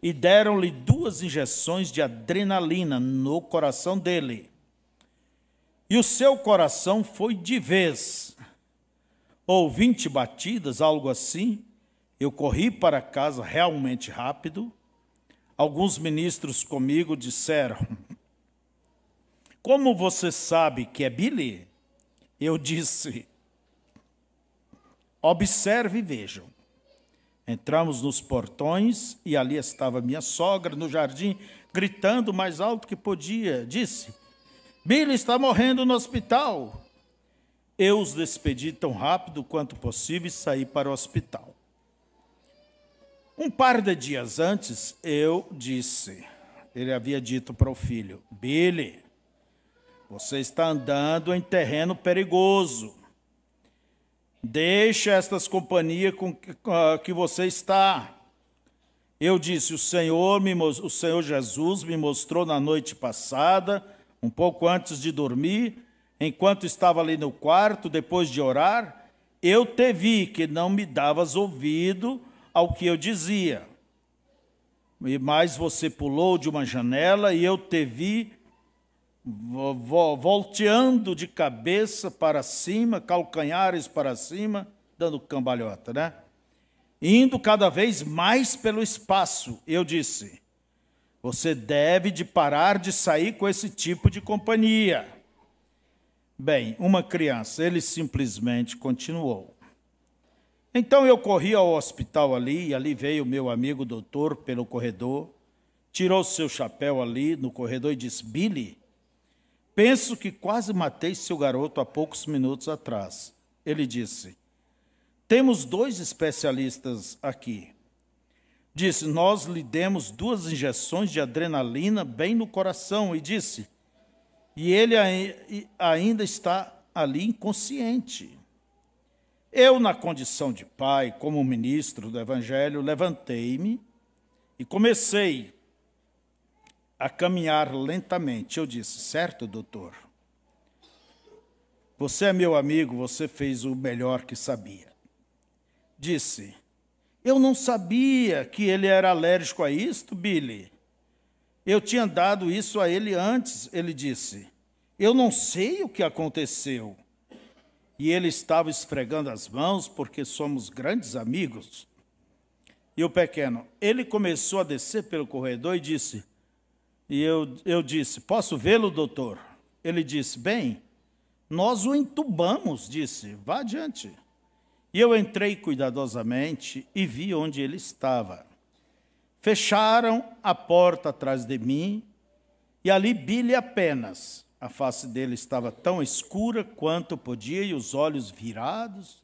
e deram-lhe 2 injeções de adrenalina no coração dele. E o seu coração foi de vez, ou 20 batidas, algo assim. Eu corri para casa realmente rápido. Alguns ministros comigo disseram: como você sabe que é Billy? Eu disse: observe e vejam. Entramos nos portões e ali estava minha sogra no jardim, gritando o mais alto que podia. Disse: Billy está morrendo no hospital. Eu os despedi tão rápido quanto possível e saí para o hospital. Um par de dias antes, ele havia dito para o filho: Billy, você está andando em terreno perigoso. Deixa estas companhias com que você está. Eu disse: o Senhor Jesus me mostrou na noite passada, um pouco antes de dormir, enquanto estava ali no quarto, depois de orar, eu te vi que não me davas ouvido ao que eu dizia. Mas você pulou de uma janela e eu te vi volteando de cabeça para cima, calcanhares para cima, dando cambalhota, né? Indo cada vez mais pelo espaço. Eu disse: você deve de parar de sair com esse tipo de companhia. Bem, uma criança, ele simplesmente continuou. Então eu corri ao hospital ali, e ali veio o meu amigo doutor pelo corredor, tirou seu chapéu ali no corredor e disse: Billy, penso que quase matei seu garoto há poucos minutos atrás. Ele disse: temos 2 especialistas aqui. Disse: nós lhe demos 2 injeções de adrenalina bem no coração. E disse: e ele ainda está ali inconsciente. Eu, na condição de pai, como ministro do Evangelho, levantei-me e comecei a caminhar lentamente. Eu disse: certo, doutor? Você é meu amigo, você fez o melhor que sabia. Disse: eu não sabia que ele era alérgico a isto, Billy. Eu tinha dado isso a ele antes. Ele disse: Eu não sei o que aconteceu. E ele estava esfregando as mãos, porque somos grandes amigos. E o pequeno, ele começou a descer pelo corredor e disse, eu disse, posso vê-lo, doutor? Ele disse, bem, nós o entubamos, disse, vá adiante. E eu entrei cuidadosamente e vi onde ele estava. Fecharam a porta atrás de mim e ali vi-lhe apenas. A face dele estava tão escura quanto podia e os olhos virados.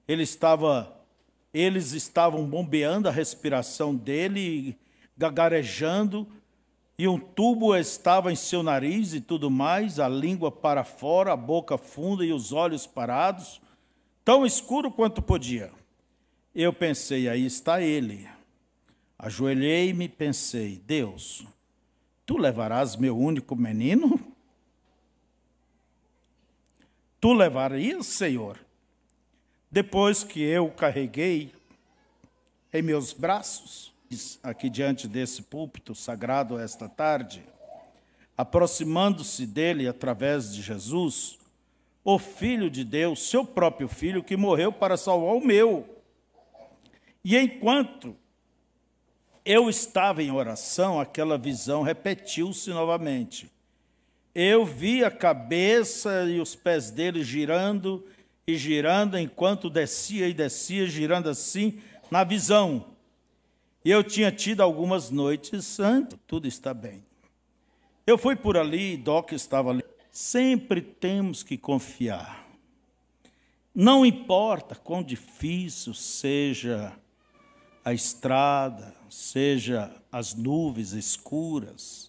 Eles estavam bombeando a respiração dele, gagarejando, e um tubo estava em seu nariz e tudo mais, a língua para fora, a boca funda e os olhos parados, tão escuro quanto podia. Eu pensei, aí está ele. Ajoelhei-me e pensei, Deus, tu levarás meu único menino? Tu levarias, Senhor? Depois que eu o carreguei em meus braços, aqui diante desse púlpito sagrado esta tarde, aproximando-se dele através de Jesus, o Filho de Deus, seu próprio Filho, que morreu para salvar o meu. E enquanto eu estava em oração, aquela visão repetiu-se novamente. Eu vi a cabeça e os pés dele girando e girando, enquanto descia e descia, girando assim, na visão. E eu tinha tido algumas noites antes, tudo está bem. Eu fui por ali, Doc estava ali. Sempre temos que confiar. Não importa quão difícil seja a estrada, seja as nuvens escuras,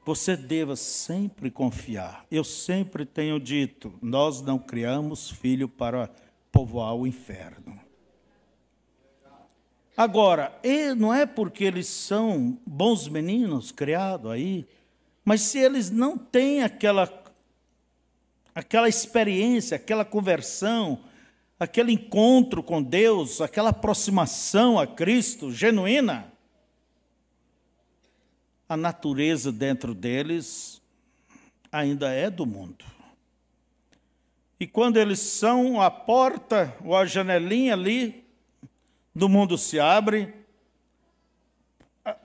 você deva sempre confiar. Eu sempre tenho dito, nós não criamos filho para povoar o inferno. Agora, não é porque eles são bons meninos criados aí, mas se eles não têm aquela experiência, aquela conversão, aquele encontro com Deus, aquela aproximação a Cristo genuína, a natureza dentro deles ainda é do mundo. E quando eles são, a porta ou a janelinha ali do mundo se abre,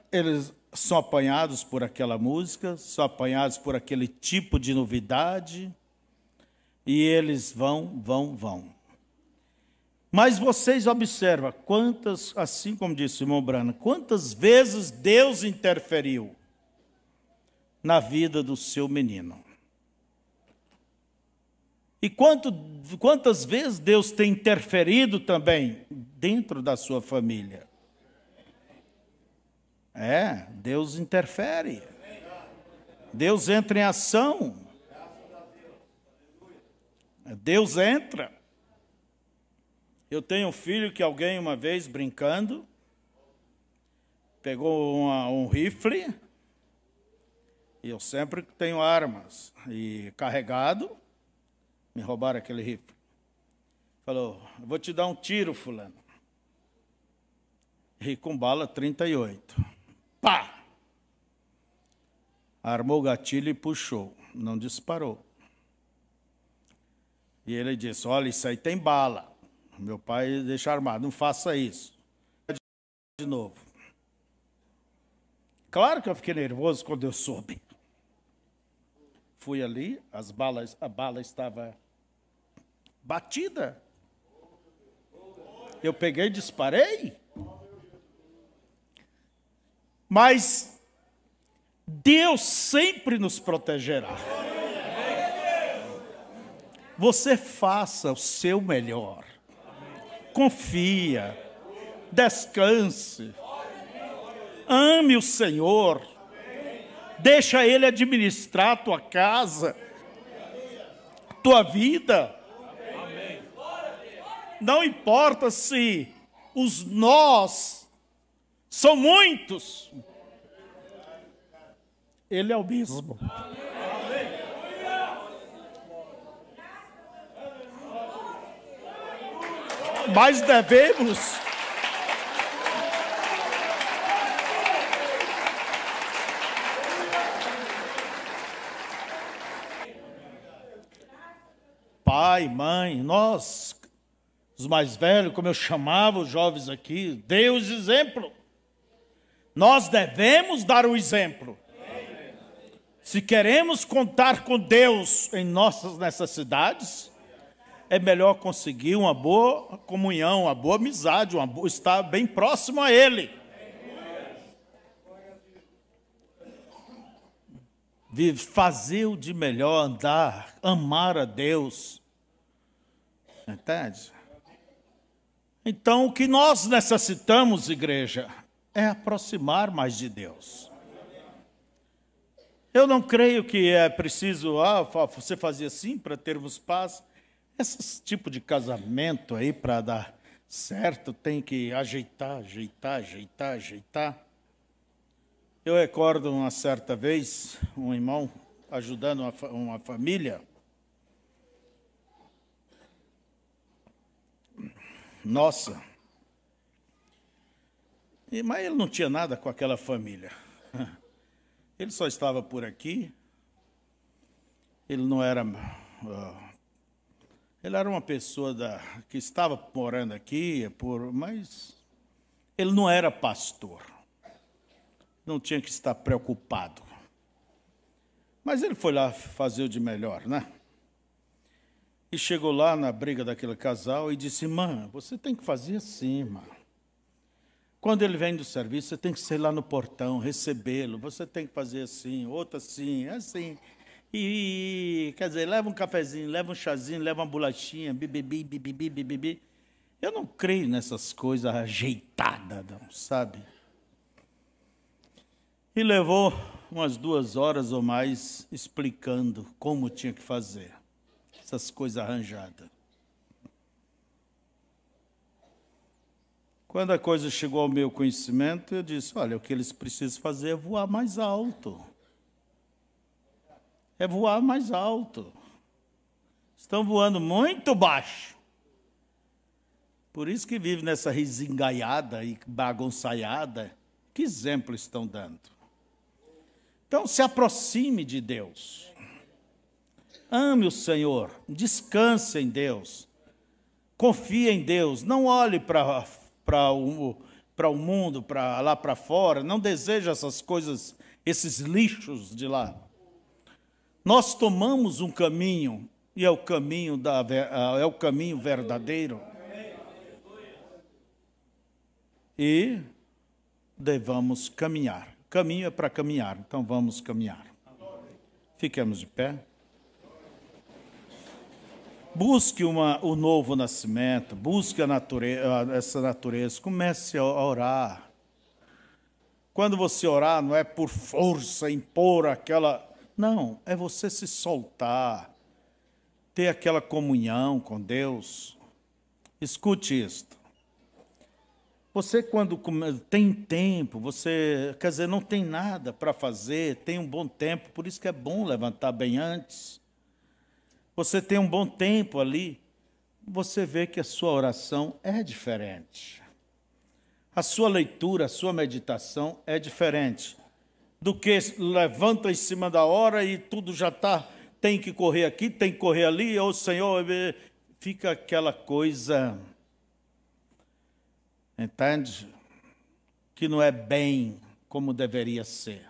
eles são apanhados por aquela música, são apanhados por aquele tipo de novidade, e eles vão. Mas vocês observam quantas, assim como disse o irmão Brana, quantas vezes Deus interferiu na vida do seu menino. E quantas vezes Deus tem interferido também dentro da sua família. Deus interfere. Deus entra em ação. Deus entra. Eu tenho um filho que alguém uma vez brincando pegou um rifle, e eu sempre tenho armas, e carregado, me roubaram aquele rifle. Falou, eu vou te dar um tiro, fulano. E com bala 38. Pá! Armou o gatilho e puxou, não disparou. E ele disse, olha, isso aí tem bala. Meu pai deixa armado, não faça isso. De novo. Claro que eu fiquei nervoso quando eu soube. Fui ali, a bala estava batida. Eu peguei e disparei. Mas Deus sempre nos protegerá. Você faça o seu melhor. Confia, descanse, ame o Senhor, deixa Ele administrar tua casa, tua vida. Não importa se os nós são muitos, Ele é o mesmo. Mas devemos pai, mãe, nós, os mais velhos, como eu chamava os jovens aqui, dê o exemplo. Nós devemos dar o exemplo. Se queremos contar com Deus em nossas necessidades, é melhor conseguir uma boa comunhão, uma boa amizade, estar bem próximo a Ele. Fazer o de melhor, andar, amar a Deus. Entende? Então, o que nós necessitamos, igreja, é aproximar mais de Deus. Eu não creio que é preciso, você fazer assim para termos paz. Esse tipo de casamento aí, para dar certo, tem que ajeitar. Eu recordo uma certa vez, um irmão ajudando uma família. Nossa. Mas ele não tinha nada com aquela família. Ele só estava por aqui. Ele não era... ele era uma pessoa que estava morando aqui, mas ele não era pastor. Não tinha que estar preocupado. Mas ele foi lá fazer o de melhor, né? E chegou lá na briga daquele casal e disse: irmã, você tem que fazer assim, irmã. Quando ele vem do serviço, você tem que ser lá no portão, recebê-lo. Você tem que fazer assim, outro assim, assim. E, quer dizer, leva um cafezinho, leva um chazinho, leva uma bolachinha, bibibi. Eu não creio nessas coisas ajeitadas, não, sabe? E levou umas 2 horas ou mais explicando como tinha que fazer essas coisas arranjadas. Quando a coisa chegou ao meu conhecimento, eu disse: olha, o que eles precisam fazer é voar mais alto. É voar mais alto. Estão voando muito baixo. Por isso que vive nessa risingaiada e bagunçaiada. Que exemplo estão dando? Então, se aproxime de Deus. Ame o Senhor. Descanse em Deus. Confie em Deus. Não olhe para o mundo, para lá para fora. Não deseje essas coisas, esses lixos de lá. Nós tomamos um caminho, e é o caminho verdadeiro. E devamos caminhar. Caminho é para caminhar, então vamos caminhar. Fiquemos de pé. Busque o novo nascimento, busque essa natureza, comece a orar. Quando você orar, não é por força, impor aquela... Não, é você se soltar, ter aquela comunhão com Deus. Escute isto. Você, quando tem tempo, quer dizer, não tem nada para fazer, tem um bom tempo, por isso que é bom levantar bem antes. Você tem um bom tempo ali, você vê que a sua oração é diferente. A sua leitura, a sua meditação é diferente do que levanta em cima da hora e tudo já está, tem que correr aqui, tem que correr ali, ou Senhor, fica aquela coisa... Entende? Que não é bem como deveria ser.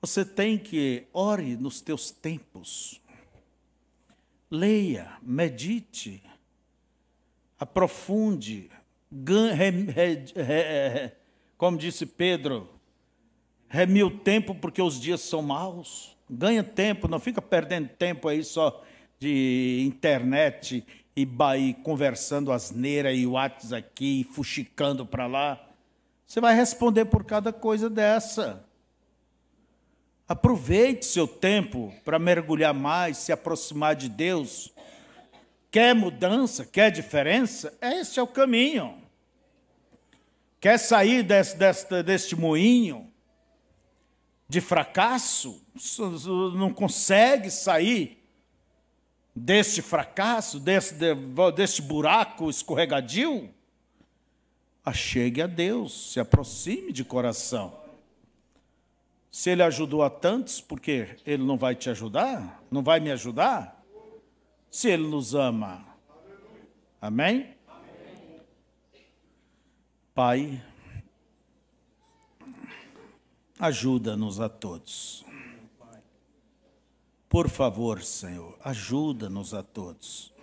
Você tem que ore nos teus tempos. Leia, medite, aprofunde, como disse Pedro, reme o tempo porque os dias são maus. Ganha tempo, não fica perdendo tempo aí só de internet e conversando asneira e WhatsApp aqui, e fuxicando para lá. Você vai responder por cada coisa dessa. Aproveite seu tempo para mergulhar mais, se aproximar de Deus. Quer mudança, quer diferença? Esse é o caminho. Quer sair deste moinho de fracasso? Não consegue sair deste fracasso, deste buraco escorregadio? Achegue a Deus, se aproxime de coração. Se Ele ajudou a tantos, por que Ele não vai te ajudar? Não vai me ajudar? se Ele nos ama. Amém? Pai, ajuda-nos a todos. Por favor, Senhor, ajuda-nos a todos.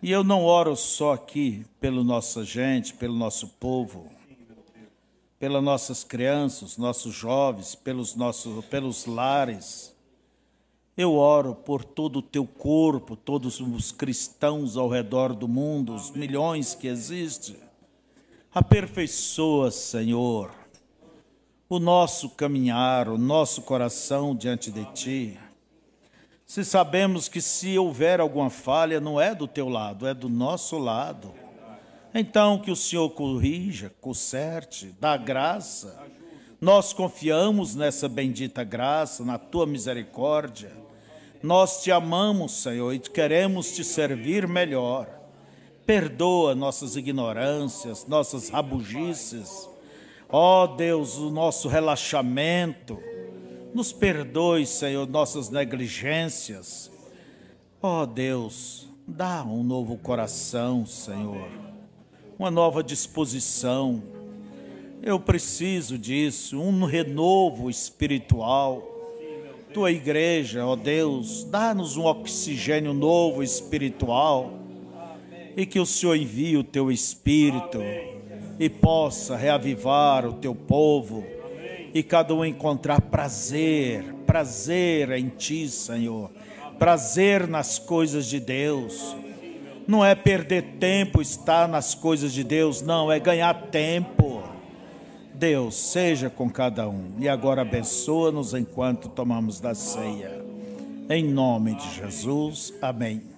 E eu não oro só aqui pela nossa gente, pelo nosso povo, pelas nossas crianças, nossos jovens, pelos lares. Eu oro por todo o teu corpo, todos os cristãos ao redor do mundo, os milhões que existem. Aperfeiçoa, Senhor, o nosso caminhar, o nosso coração diante de Ti. Se sabemos que se houver alguma falha, não é do Teu lado, é do nosso lado. Então que o Senhor corrija, conserte, dá graça. Nós confiamos nessa bendita graça, na Tua misericórdia. Nós Te amamos, Senhor, e queremos Te servir melhor. Perdoa nossas ignorâncias, nossas rabugices. Ó Deus, o nosso relaxamento. Nos perdoe, Senhor, nossas negligências. Ó Deus, dá um novo coração, Senhor. Uma nova disposição. Eu preciso disso, um renovo espiritual. Tua igreja, ó Deus, dá-nos um oxigênio novo espiritual. E que o Senhor envie o Teu Espírito e possa reavivar o Teu povo e cada um encontrar prazer em Ti, Senhor, prazer nas coisas de Deus. Não é perder tempo estar nas coisas de Deus, não, é ganhar tempo. Deus, seja com cada um e agora abençoa-nos enquanto tomamos da ceia. Em nome de Jesus, amém.